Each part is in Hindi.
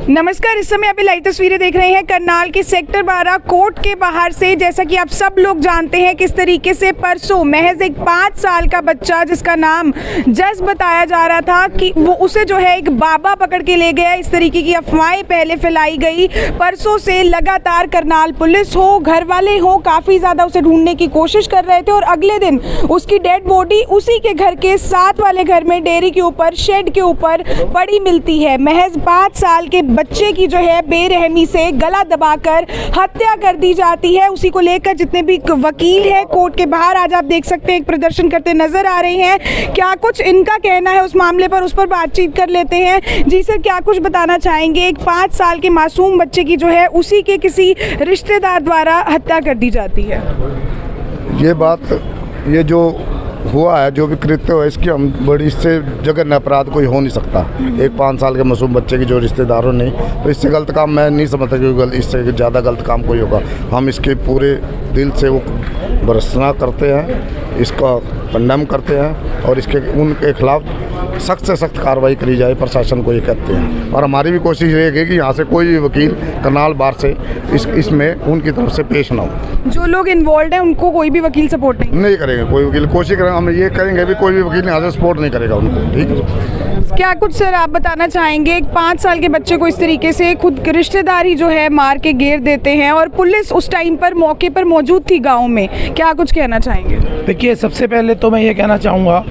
नमस्कार, इस समय आप लाइव तस्वीरें देख रहे हैं करनाल के सेक्टर 12 कोर्ट के बाहर से। जैसा कि आप सब लोग जानते हैं किस तरीके से परसों महज एक 5 साल का बच्चा जिसका नाम जस बताया जा रहा था कि वो उसे जो है एक बाबा पकड़ के ले गया। इस तरीके की अफवाहें पहले फैलाई गई। परसों से लगातार करनाल पुलिस हो, घर वाले हो, काफ़ी ज़्यादा उसे ढूंढने की कोशिश कर रहे थे और अगले दिन उसकी डेड बॉडी उसी के घर के साथ वाले घर में डेयरी के ऊपर शेड के ऊपर पड़ी मिलती है। महज 5 साल के बच्चे की जो है बेरहमी से गला दबाकर हत्या कर दी जाती है। उसी को लेकर जितने भी वकील हैं कोर्ट के बाहर आज आप देख सकते हैं एक प्रदर्शन करते नजर आ रहे हैं। क्या कुछ इनका कहना है उस मामले पर, उस पर बातचीत कर लेते हैं। जी सर, क्या कुछ बताना चाहेंगे? एक 5 साल के मासूम बच्चे की जो है उसी के किसी रिश्तेदार द्वारा हत्या कर दी जाती है। ये जो हुआ है, जो भी कृत्य हुआ, इसकी हम बड़ी इससे जघन्य अपराध कोई हो नहीं सकता। एक 5 साल के मासूम बच्चे की जो रिश्तेदारों ने, तो इससे गलत काम मैं नहीं समझता कि इससे ज़्यादा गलत काम कोई होगा। हम इसके पूरे दिल से वो भर्त्सना करते हैं, इसका कंडेम करते हैं और उनके खिलाफ सख्त से सख्त कार्रवाई करी जाए, प्रशासन को ये कहते हैं। और हमारी भी कोशिश रहेगी कि यहाँ से कोई भी वकील करनाल बार से इसमें उनकी तरफ से पेश ना हो। जो लोग इन्वॉल्व हैं उनको कोई भी वकील सपोर्ट नहीं करेंगे। कोई वकील कोशिश करेंगे, हम ये करेंगे भी कोई भी वकील यहाँ से सपोर्ट नहीं करेगा उनको। ठीक है। क्या कुछ सर आप बताना चाहेंगे? एक 5 साल के बच्चे को इस तरीके से खुद रिश्तेदार ही जो है मार के घेर देते हैं और पुलिस उस टाइम पर मौके पर मौजूद थी गाँव में, क्या कुछ कहना चाहेंगे? देखिए, सबसे पहले तो मैं ये कहना चाहूँगा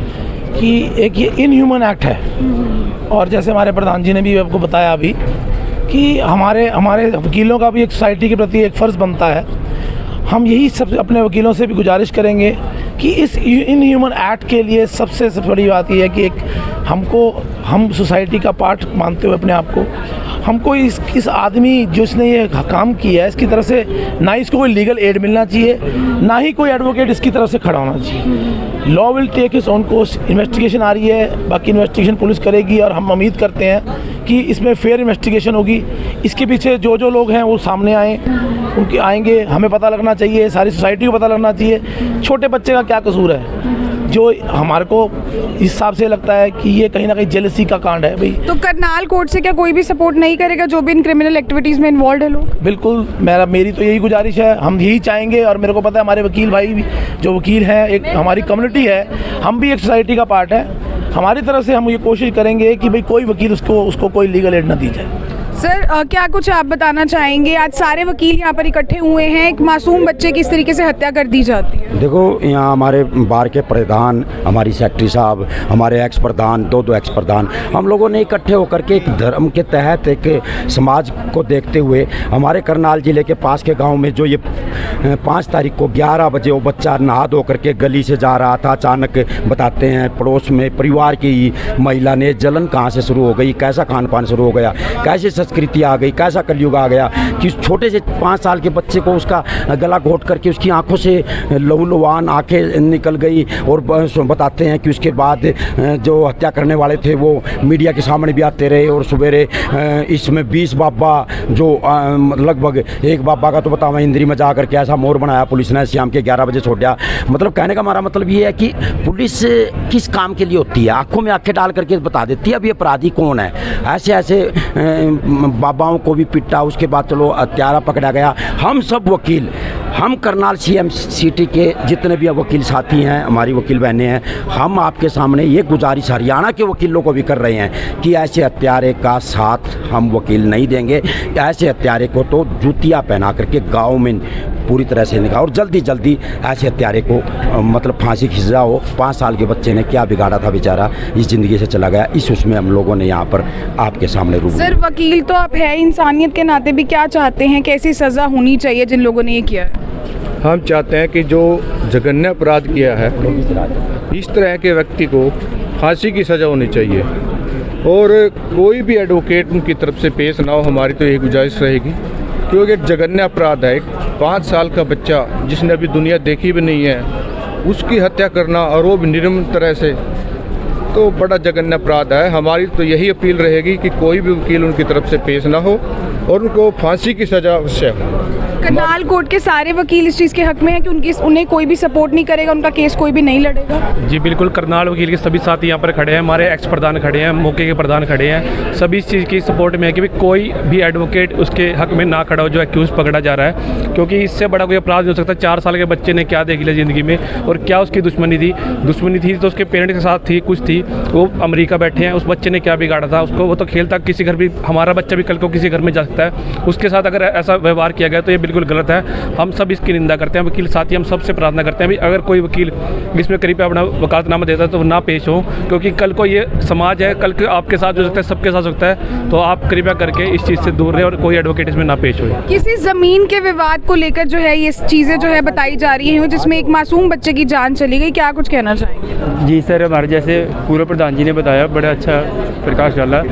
कि एक ये इनह्यूमन एक्ट है और जैसे हमारे प्रधान जी ने भी आपको बताया अभी कि हमारे वकीलों का भी एक सोसाइटी के प्रति एक फ़र्ज़ बनता है। हम यही सब अपने वकीलों से भी गुजारिश करेंगे कि इस इनह्यूमन एक्ट के लिए सबसे बड़ी बात यह है कि हम सोसाइटी का पार्ट मानते हुए अपने आप को हमको इस आदमी जिसने ये काम किया है इसकी तरफ से ना ही इसको कोई लीगल एड मिलना चाहिए, ना ही कोई एडवोकेट इसकी तरफ से खड़ा होना चाहिए। Law will take its own course. Investigation आ रही है, बाकी इन्वेस्टिगेशन पुलिस करेगी और हम उम्मीद करते हैं कि इसमें फेयर इन्वेस्टिगेशन होगी। इसके पीछे जो लोग हैं वो सामने आए, उनके आएंगे, हमें पता लगना चाहिए, सारी सोसाइटी को पता लगना चाहिए छोटे बच्चे का क्या कसूर है। जो हमारे को इस हिसाब से लगता है कि ये कहीं ना कहीं जेलसी का कांड है भाई। तो करनाल कोर्ट से क्या कोई भी सपोर्ट नहीं करेगा जो भी इन क्रिमिनल एक्टिविटीज़ में इन्वॉल्व है लोग? बिल्कुल, मेरी तो यही गुजारिश है। हम यही चाहेंगे और मेरे को पता है हमारे वकील भाई भी जो वकील हैं, एक हमारी कम्युनिटी है, हम भी एक सोसाइटी का पार्ट है। हमारी तरफ से हम ये कोशिश करेंगे कि भाई कोई वकील उसको कोई लीगल एड ना दी जाए। सर, क्या कुछ आप बताना चाहेंगे? आज सारे वकील यहाँ पर इकट्ठे हुए हैं, एक मासूम बच्चे की इस तरीके से हत्या कर दी जाती है। देखो, यहाँ हमारे बार के प्रधान, हमारी सेक्रेटरी साहब, हमारे एक्स प्रधान, दो एक्स प्रधान, हम लोगों ने इकट्ठे होकर के एक धर्म के तहत एक समाज को देखते हुए हमारे करनाल ज़िले के पास के गांव में जो ये 5 तारीख को 11 बजे वो बच्चा नहा धो करके गली से जा रहा था, अचानक बताते हैं पड़ोस में परिवार की महिला ने जलन कहाँ से शुरू हो गई, कैसा खान पान शुरू हो गया, कैसे संस्कृति आ गई, कैसा कलयुग आ गया कि छोटे से 5 साल के बच्चे को उसका गला घोट करके उसकी आंखों से लहूलुहान आंखें निकल गई। और बताते हैं कि उसके बाद जो हत्या करने वाले थे वो मीडिया के सामने भी आते रहे और सवेरे इसमें 20 बाबा जो लगभग एक बाबा का तो बतावा इंद्री में जा करके ऐसा मोर बनाया पुलिस ने, शाम के 11 बजे छोड़ दिया। मतलब कहने का हमारा मतलब ये है कि पुलिस किस काम के लिए होती है, आंखों में आंखें डाल करके बता देती है अभी अपराधी कौन है। ऐसे बाबाओं को भी पिटा, उसके बाद चलो हत्यारा पकड़ा गया। हम सब वकील, हम करनाल CM सिटी के जितने भी वकील साथी हैं, हमारी वकील बहनें हैं, हम आपके सामने ये गुजारिश हरियाणा के वकीलों को भी कर रहे हैं कि ऐसे हत्यारे का साथ हम वकील नहीं देंगे। ऐसे हत्यारे को तो जूतियाँ पहना करके गाँव में पूरी तरह से निकाल और जल्दी ऐसे हत्यारे को मतलब फांसी की सज़ा हो। 5 साल के बच्चे ने क्या बिगाड़ा था बेचारा, इस ज़िंदगी से चला गया। इस उसमें हम लोगों ने यहाँ पर आपके सामने रूबरू। सर, वकील तो आप है, इंसानियत के नाते भी क्या चाहते हैं, कैसी सज़ा होनी चाहिए जिन लोगों ने ये किया है? हम चाहते हैं कि जो जघन्य अपराध किया है इस तरह के व्यक्ति को फांसी की सज़ा होनी चाहिए और कोई भी एडवोकेट उनकी तरफ से पेश ना हो। हमारी तो यही गुजारिश रहेगी क्योंकि एक जघन्य अपराध है। एक 5 साल का बच्चा जिसने अभी दुनिया देखी भी नहीं है उसकी हत्या करना और वो भी निर्मम तरह से, तो बड़ा जघन्य अपराध है। हमारी तो यही अपील रहेगी कि कोई भी वकील उनकी तरफ से पेश ना हो और उनको फांसी की सज़ा अवश्य हो। करनाल कोर्ट के सारे वकील इस चीज़ के हक में हैं कि उन्हें कोई भी सपोर्ट नहीं करेगा, उनका केस कोई भी नहीं लड़ेगा। जी बिल्कुल, करनाल वकील के सभी साथी यहाँ पर खड़े हैं, हमारे एक्स प्रधान खड़े हैं, मौके के प्रधान खड़े हैं, सभी इस चीज़ की सपोर्ट में है कि भाई कोई भी एडवोकेट उसके हक में ना खड़ा हो जो एक्यूज पकड़ा जा रहा है, क्योंकि इससे बड़ा कोई अपराध नहीं हो सकता। 4 साल के बच्चे ने क्या देख लिया ज़िंदगी में और क्या उसकी दुश्मनी थी तो उसके पेरेंट्स के साथ थी, कुछ थी, वो अमेरिका बैठे हैं, उस बच्चे ने क्या बिगाड़ा था उसको, वो तो खेलता किसी घर भी, हमारा बच्चा भी कल को किसी घर में जा सकता है, उसके साथ अगर ऐसा व्यवहार किया गया तो ये बिल्कुल गलत है। हम सब इसकी निंदा करते हैं। वकील साथी हम सबसे प्रार्थना करते हैं भाई अगर कोई वकील इसमें करीब अपना वकालतनामा देता है तो ना पेश हो, क्योंकि कल को ये समाज है, कल आपके साथ हो सकता है, सबके साथ हो सकता है, तो आप कृपया करके इस चीज़ से दूर रहे और कोई एडवोकेट इसमें ना पेश हो। किसी ज़मीन के विवाद को लेकर जो है ये चीज़ें जो है बताई जा रही हैं जिसमें एक मासूम बच्चे की जान चली गई, क्या कुछ कहना चाहेंगे? जी सर, हमारे जैसे पूर्व प्रधान जी ने बताया, बड़ा अच्छा प्रकाश डाला।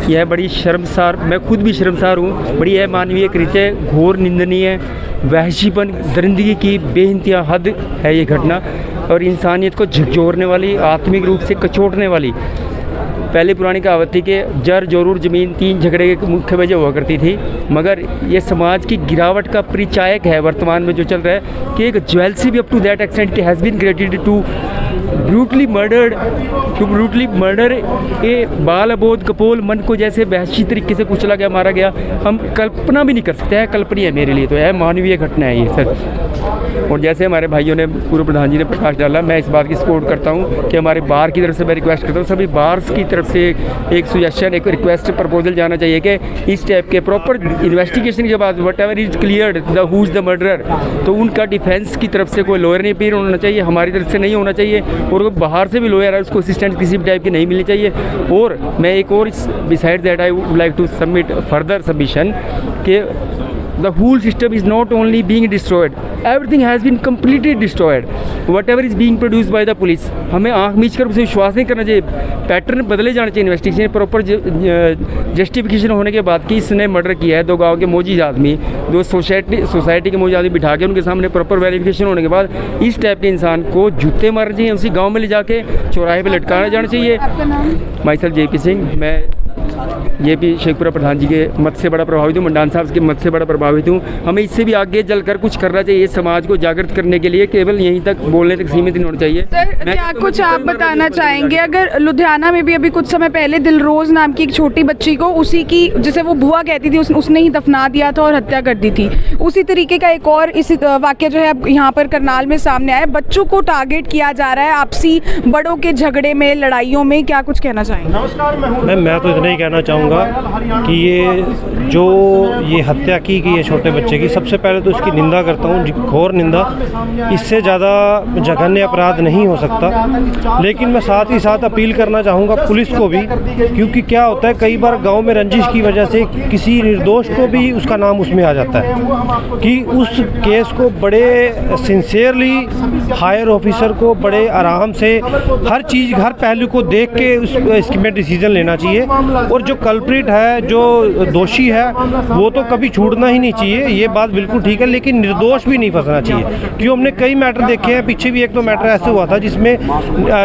यह बड़ी शर्मसार, मैं खुद भी शर्मसार हूँ, बड़ी अमानवीय कृत्य, घोर निंदनीय, वहशीपन, दरिंदगी की बेइंतहा हद है ये घटना और इंसानियत को झकझोरने वाली, आत्मिक रूप से कचोटने वाली। पहले पुरानी कहावत थी कि जर जोरूर ज़मीन 3 झगड़े के मुख्य वजह हुआ करती थी, मगर ये समाज की गिरावट का परिचायक है वर्तमान में जो चल रहा है कि एक ज्वेलसी भी up to that extent has been created to brutally murder a बाल अबोध कपोल मन को जैसे वहशी तरीके से कुचला गया, मारा गया। हम कल्पना भी नहीं कर सकते हैं, कल्पनीय है मेरे लिए, तो यह मानवीय घटना है ये सर। और जैसे हमारे भाइयों ने, पूर्व प्रधान जी ने प्रकाश डाला, मैं इस बात की सपोर्ट करता हूँ कि हमारे बार की तरफ से मैं रिक्वेस्ट करता हूँ, सभी बार्स की तरफ से एक सुजेशन, एक रिक्वेस्ट प्रपोजल जाना चाहिए कि इस टाइप के प्रॉपर इन्वेस्टिगेशन के बाद what ever is cleared the who is the murderer, तो उनका डिफेंस की तरफ से कोई लॉयर नहीं अपीयर होना चाहिए, हमारी तरफ से नहीं होना चाहिए, और बाहर से भी लॉयर है उसको असिस्टेंट किसी भी टाइप की नहीं मिलनी चाहिए। और मैं एक और beside that I would like to submit further submission कि the whole system is not only being destroyed, everything has been completely destroyed, whatever is being produced by the police। हमें आँख मीच कर उसे विश्वास नहीं करना चाहिए, पैटर्न बदले जाने चाहिए। इन्वेस्टिगेशन प्रॉपर जस्टिफिकेशन होने के बाद कि इसने मर्डर किया है, 2 गाँव के मौजूद आदमी, 2 सोसाइटी के मौजूद आदमी बिठा के उनके सामने प्रॉपर वेरिफिकेशन होने के बाद इस टाइप के इंसान को जूते मारने चाहिए, उसी गाँव में ले जाके चौराहे पर लटकाना जाना चाहिए। माई सेल्फ JP सिंह, मैं JP शेखपुरा प्रधान जी के मत से बड़ा प्रभावित हूँ, मंडान साहब के मत से बड़ा प्रभावित हूँ। हमें इससे भी आगे चलकर कुछ करना चाहिए, समाज को जागृत करने के लिए केवल यहीं तक बोलने तक सीमित नहीं होना चाहिए। सर क्या कुछ आप बताना चाहेंगे? अगर लुधियाना में भी अभी कुछ समय पहले दिलरोज नाम की एक छोटी बच्ची को उसी की, जिसे वो बुआ कहती थी, उसने ही दफना दिया था और हत्या कर दी थी, उसी तरीके का एक और इस वाक्य जो है अब यहाँ पर करनाल में सामने आया। बच्चों को टारगेट किया जा रहा है आपसी बड़ों के झगड़े में, लड़ाइयों में, क्या कुछ कहना चाहेंगे? मैं तो इतना ही कहना चाहूँगा कि ये हत्या की गई है छोटे बच्चे की, सबसे पहले तो इसकी निंदा करता हूँ, घोर निंदा। इससे ज़्यादा जघन्य अपराध नहीं हो सकता। लेकिन मैं साथ ही साथ अपील करना चाहूँगा पुलिस को भी, क्योंकि क्या होता है कई बार गांव में रंजिश की वजह से किसी निर्दोष को भी उसका नाम उसमें आ जाता है, कि उस केस को बड़े सिंसियरली हायर ऑफिसर को बड़े आराम से हर चीज़, हर पहलू को देख के इसमें डिसीजन लेना चाहिए। और जो कल्प्रिट है, जो दोषी है, वो तो कभी छूटना ही नहीं चाहिए, ये बात बिल्कुल ठीक है, लेकिन निर्दोष भी नहीं फंसना चाहिए। क्यों, हमने कई मैटर देखे हैं, पीछे भी एक तो मैटर ऐसे हुआ था जिसमें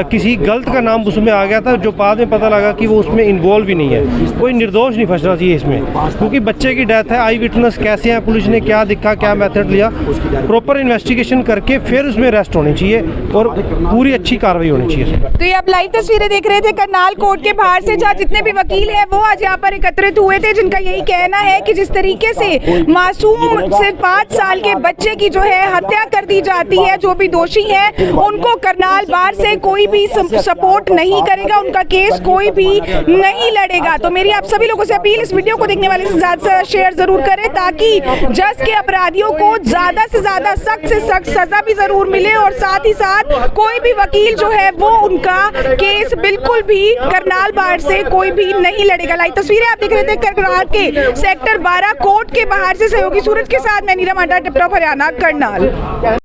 किसी गलत का नाम उसमें आ गया था, जो बाद में पता लगा कि वो उसमें इन्वॉल्व भी नहीं है। कोई निर्दोष नहीं फंसना चाहिए इसमें, क्योंकि बच्चे की डेथ है। आई विटनेस कैसे हैं, पुलिस ने क्या दिखा, क्या मेथड लिया, प्रॉपर इन्वेस्टिगेशन करके फिर उसमें अरेस्ट होनी चाहिए और पूरी अच्छी कार्रवाई होनी चाहिए। तो ये आप लाइव तस्वीरें देख रहे थे करनाल कोर्ट के बाहर से, जहाँ जितने भी वकील हैं वो आज यहाँ पर एकत्रित हुए थे, जिनका यही कहना है कि जिस तरीके से मासूम से 5 साल के बच्चे की जो है हत्या कर दी जाती है, जो भी दोषी हैं उनको करनाल बार से कोई भी सपोर्ट नहीं करेगा, उनका केस कोई भी नहीं लड़ेगा। तो मेरी आप सभी लोगों से अपील, इस वीडियो को देखने वाले से ज्यादा शेयर जरूर करें, ताकि जज के अपराधियों को ज्यादा से ज्यादा सख्त से सख्त सजा भी जरूर मिले, और साथ ही साथ कोई भी वकील जो है वो उनका केस बिल्कुल भी करनाल बार से कोई भी नहीं लड़ेगा। लाइव तस्वीरें आप देख रहे थे करनाल के सेक्टर 12 कोर्ट के बाहर से सहयोगी सूरज के साथ मैं नीरा मांडा, टिप टॉप हरियाणा, करनाल।